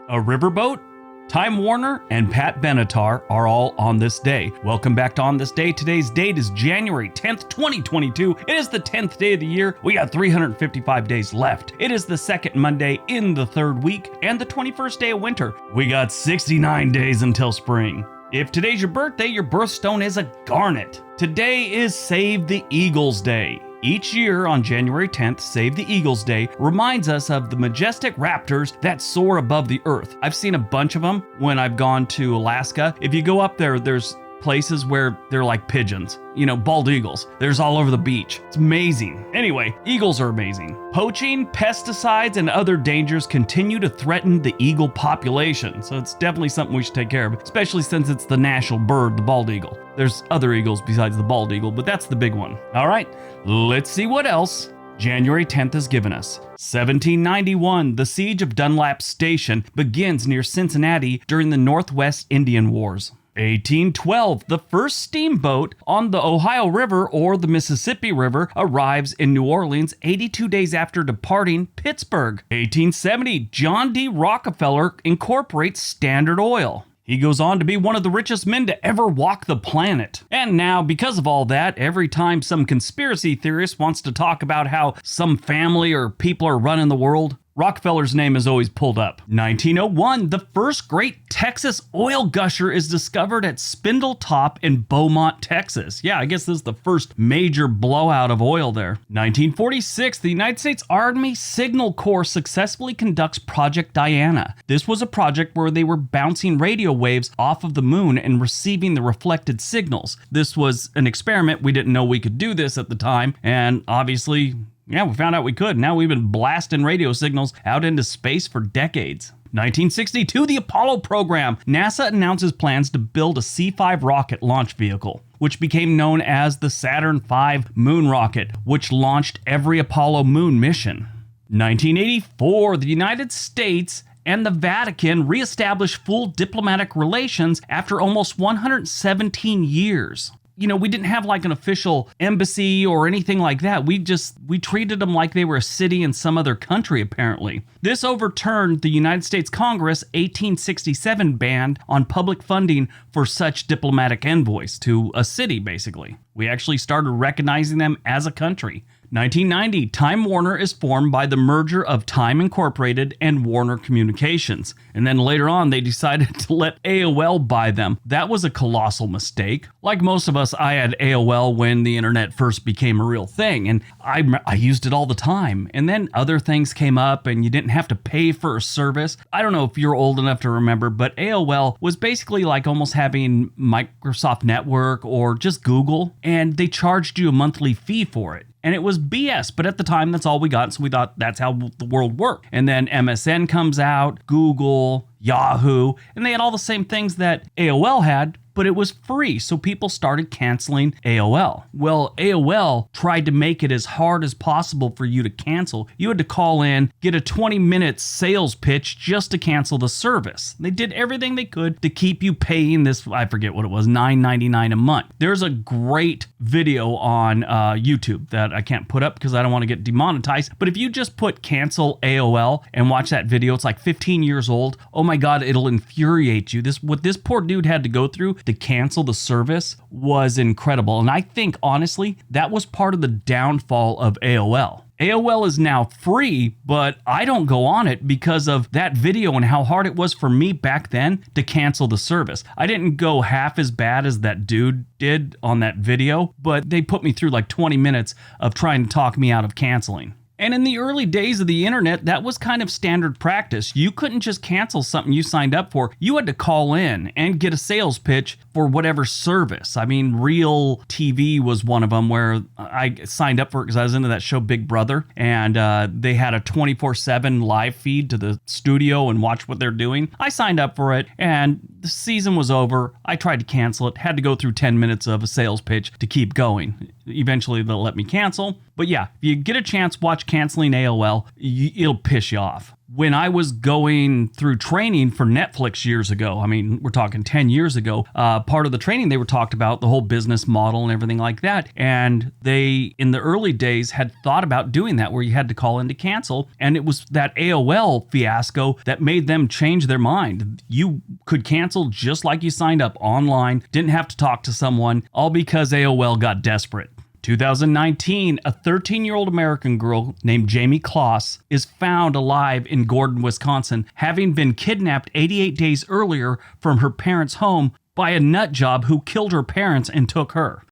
A Riverboat, Time Warner, and Pat Benatar are all on this day. Welcome back to On This Day. Today's date is January 10th, 2022. It is the 10th day of the year. We got 355 days left. It is the second Monday in the third week and the 21st day of winter. We got 69 days until spring. If today's your birthday, your birthstone is a garnet. Today is Save the Eagles Day. Each year on January 10th, Save the Eagles Day reminds us of the majestic raptors that soar above the earth. I've seen a bunch of them when I've gone to Alaska. If you go up there, there's places where they're like pigeons, bald eagles. There's all over the beach. It's amazing. Anyway, eagles are amazing. Poaching, pesticides, and other dangers continue to threaten the eagle population. So it's definitely something we should take care of, especially since it's the national bird, the bald eagle. There's other eagles besides the bald eagle, but that's the big one. All right, let's see what else January 10th has given us. 1791, the siege of Dunlap Station begins near Cincinnati during the Northwest Indian Wars. 1812, the first steamboat on the Ohio River or the Mississippi River arrives in New Orleans 82 days after departing Pittsburgh. 1870, John D. Rockefeller incorporates Standard Oil. He goes on to be one of the richest men to ever walk the planet. And now, because of all that, every time some conspiracy theorist wants to talk about how some family or people are running the world, Rockefeller's name is always pulled up. 1901, the first great Texas oil gusher is discovered at Spindletop in Beaumont, Texas. Yeah, I guess this is the first major blowout of oil there. 1946, the United States Army Signal Corps successfully conducts Project Diana. This was a project where they were bouncing radio waves off of the moon and receiving the reflected signals. This was an experiment. We didn't know we could do this at the time, and obviously, yeah, we found out we could. Now we've been blasting radio signals out into space for decades. 1962, the Apollo program. NASA announces plans to build a C-5 rocket launch vehicle, which became known as the Saturn V moon rocket, which launched every Apollo moon mission. 1984, the United States and the Vatican reestablished full diplomatic relations after almost 117 years. We didn't have like an official embassy or anything like that. We treated them like they were a city in some other country, apparently. This overturned the United States Congress 1867 ban on public funding for such diplomatic envoys to a city, basically. We actually started recognizing them as a country. 1990, Time Warner is formed by the merger of Time Incorporated and Warner Communications. And then later on, they decided to let AOL buy them. That was a colossal mistake. Like most of us, I had AOL when the internet first became a real thing, and I used it all the time. And then other things came up, and you didn't have to pay for a service. I don't know if you're old enough to remember, but AOL was basically like almost having Microsoft Network or just Google, and they charged you a monthly fee for it. And it was BS, but at the time, that's all we got, so we thought that's how the world worked. And then MSN comes out, Google, Yahoo, and they had all the same things that AOL had, but it was free, so people started canceling AOL. Well, AOL tried to make it as hard as possible for you to cancel. You had to call in, get a 20-minute sales pitch just to cancel the service. They did everything they could to keep you paying this, I forget what it was, $9.99 a month. There's a great video on YouTube that I can't put up because I don't want to get demonetized, but if you just put cancel AOL and watch that video, it's like 15 years old. Oh my God, it'll infuriate you. What this poor dude had to go through to cancel the service was incredible. And I think, honestly, that was part of the downfall of AOL. AOL is now free, but I don't go on it because of that video and how hard it was for me back then to cancel the service. I didn't go half as bad as that dude did on that video, but they put me through like 20 minutes of trying to talk me out of canceling. And in the early days of the internet, that was kind of standard practice. You couldn't just cancel something you signed up for. You had to call in and get a sales pitch for whatever service. I mean, Real TV was one of them where I signed up for it because I was into that show Big Brother, and they had a 24/7 live feed to the studio and watch what they're doing. I signed up for it, and the season was over. I tried to cancel it, had to go through 10 minutes of a sales pitch to keep going. Eventually, they'll let me cancel. But yeah, if you get a chance, watch Canceling AOL. It'll piss you off. when I was going through training for Netflix years ago, I mean, we're talking 10 years ago, part of the training they were talked about the whole business model and everything like that. And they, in the early days, had thought about doing that where you had to call in to cancel. And it was that AOL fiasco that made them change their mind. You could cancel just like you signed up online, didn't have to talk to someone, all because AOL got desperate. 2019, a 13-year-old American girl named Jamie Kloss is found alive in Gordon, Wisconsin, having been kidnapped 88 days earlier from her parents' home by a nut job who killed her parents and took her.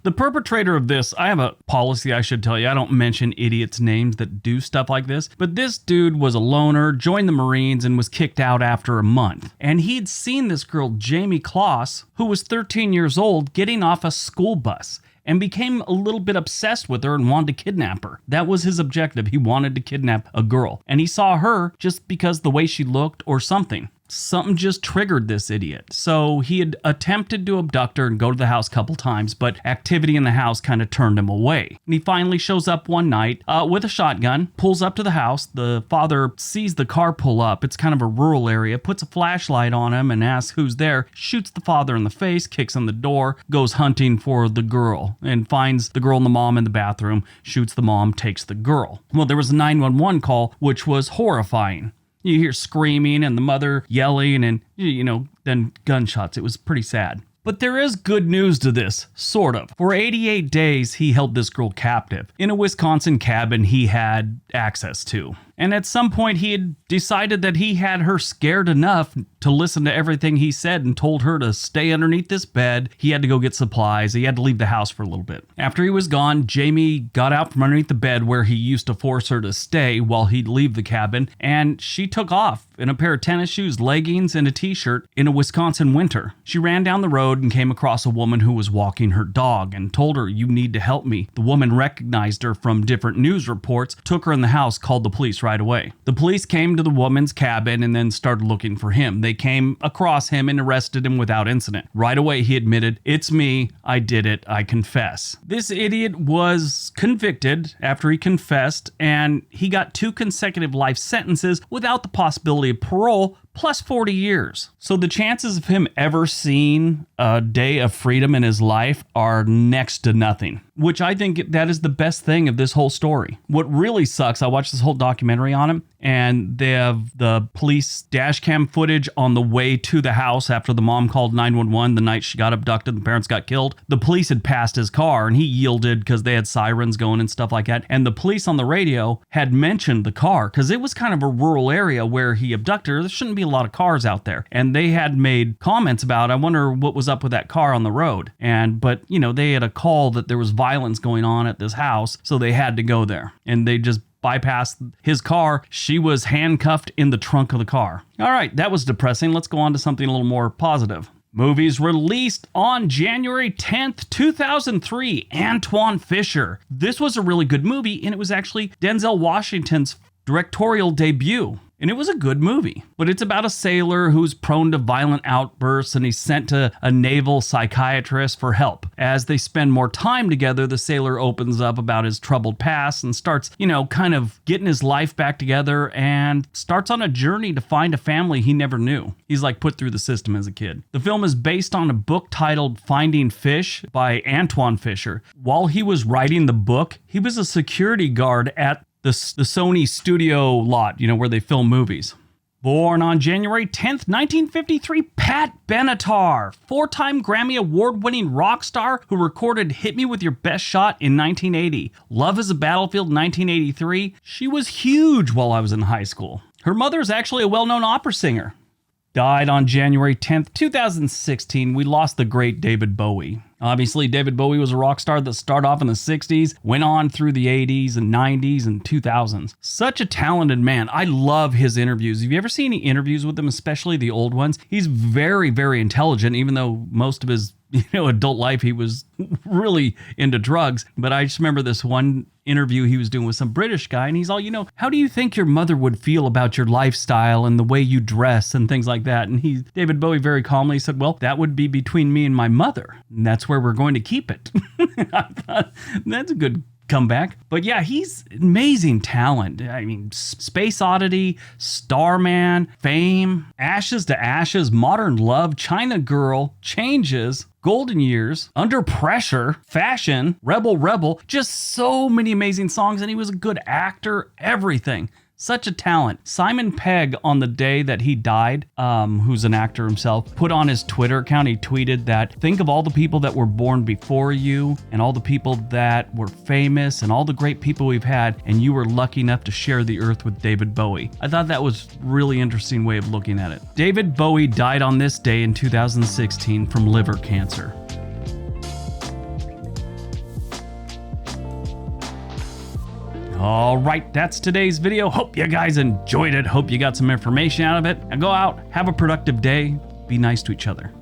The perpetrator of this, I have a policy I should tell you. I don't mention idiots' names that do stuff like this, but this dude was a loner, joined the Marines, and was kicked out after a month. And he'd seen this girl, Jamie Kloss, who was 13 years old, getting off a school bus and became a little bit obsessed with her and wanted to kidnap her. That was his objective. He wanted to kidnap a girl. And he saw her just because the way she looked or something. Something just triggered this idiot. So he had attempted to abduct her and go to the house a couple times, but activity in the house kind of turned him away. And he finally shows up one night with a shotgun, pulls up to the house. The father sees the car pull up. It's kind of a rural area, puts a flashlight on him and asks who's there, shoots the father in the face, kicks on the door, goes hunting for the girl and finds the girl and the mom in the bathroom, shoots the mom, takes the girl. Well, there was a 911 call, which was horrifying. You hear screaming and the mother yelling and, then gunshots. It was pretty sad. But there is good news to this, sort of. For 88 days, he held this girl captive in a Wisconsin cabin he had access to. And at some point, he had decided that he had her scared enough to listen to everything he said and told her to stay underneath this bed. He had to go get supplies. He had to leave the house for a little bit. After he was gone, Jamie got out from underneath the bed where he used to force her to stay while he'd leave the cabin, and she took off in a pair of tennis shoes, leggings, and a t-shirt in a Wisconsin winter. She ran down the road and came across a woman who was walking her dog and told her, "You need to help me." The woman recognized her from different news reports, took her in the house, called the police right away. The police came to the woman's cabin and then started looking for him. They came across him and arrested him without incident. Right away, he admitted, "It's me. I did it. I confess." This idiot was convicted after he confessed, and he got 2 consecutive life sentences without the possibility of parole, plus 40 years. So the chances of him ever seeing a day of freedom in his life are next to nothing, which I think that is the best thing of this whole story. What really sucks, I watched this whole documentary on him, and they have the police dash cam footage on the way to the house after the mom called 911 the night she got abducted and the parents got killed. The police had passed his car and he yielded because they had sirens going and stuff like that. And the police on the radio had mentioned the car because it was kind of a rural area where he abducted her. There shouldn't be a lot of cars out there. And they had made comments about, I wonder what was up with that car on the road. But they had a call that there was violence going on at this house, so they had to go there. And they just bypassed his car. She was handcuffed in the trunk of the car. All right, that was depressing. Let's go on to something a little more positive. Movies released on January 10th, 2003, Antoine Fisher. This was a really good movie, and it was actually Denzel Washington's directorial debut. And it was a good movie, but it's about a sailor who's prone to violent outbursts, and he's sent to a naval psychiatrist for help. As they spend more time together, the sailor opens up about his troubled past and starts, kind of getting his life back together and starts on a journey to find a family he never knew. He's like put through the system as a kid. The film is based on a book titled Finding Fish by Antoine Fisher. While he was writing the book, he was a security guard at the Sony studio lot, where they film movies. Born on January 10th, 1953, Pat Benatar, 4-time Grammy Award-winning rock star who recorded Hit Me With Your Best Shot in 1980. Love Is a Battlefield in 1983. She was huge while I was in high school. Her mother is actually a well-known opera singer. Died on January 10th, 2016. We lost the great David Bowie. Obviously, David Bowie was a rock star that started off in the 60s, went on through the 80s and 90s and 2000s. Such a talented man. I love his interviews. Have you ever seen any interviews with him, especially the old ones? He's very, very intelligent, even though most of his adult life he was really into drugs. But I just remember this one interview he was doing with some British guy, and he's all, how do you think your mother would feel about your lifestyle and the way you dress and things like that? And David Bowie very calmly said, well, that would be between me and my mother. And that's where we're going to keep it. I thought, that's a good come back. But yeah, he's amazing talent. I mean, Space Oddity, Starman, Fame, Ashes to Ashes, Modern Love, China Girl, Changes, Golden Years, Under Pressure, Fashion, Rebel, just so many amazing songs, and he was a good actor, everything. Such a talent. Simon Pegg, on the day that he died, who's an actor himself, put on his Twitter account, he tweeted that, think of all the people that were born before you and all the people that were famous and all the great people we've had, and you were lucky enough to share the earth with David Bowie. I thought that was a really interesting way of looking at it. David Bowie died on this day in 2016 from liver cancer. All right, that's today's video. Hope you guys enjoyed it. Hope you got some information out of it. Now go out, have a productive day, be nice to each other.